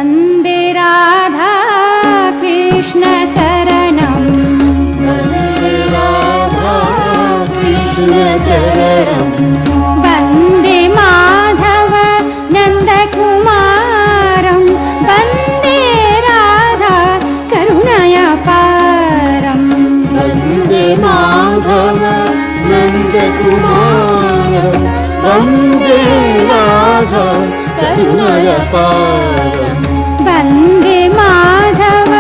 वन्दे राधा कृष्ण चरणं वन्दे राधा कृष्ण चरणं वन्दे माधव नन्दकुमारं वन्दे राधा करुणयापारं वन्दे माधव नन्दकुमारं वन्दे राधा करुणयापारं वन्दे माधव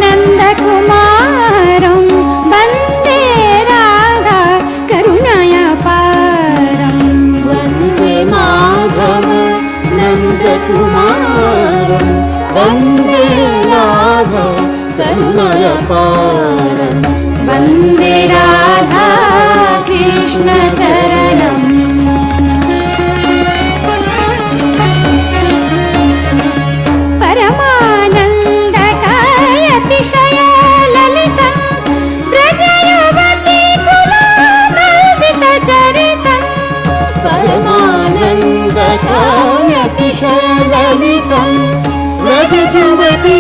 नन्दकुमारं वन्दे राधा करुणयापारं वन्दे माधव नन्दकुमारं वन्दे राधा करुणयापारं वन्दे राधा कृष्ण चरणं परमानन्दकायतिशय ललितं व्रजयुवती कुलामण्डितचरितं परमानन्दकायतिशय ललितं व्रजयुवती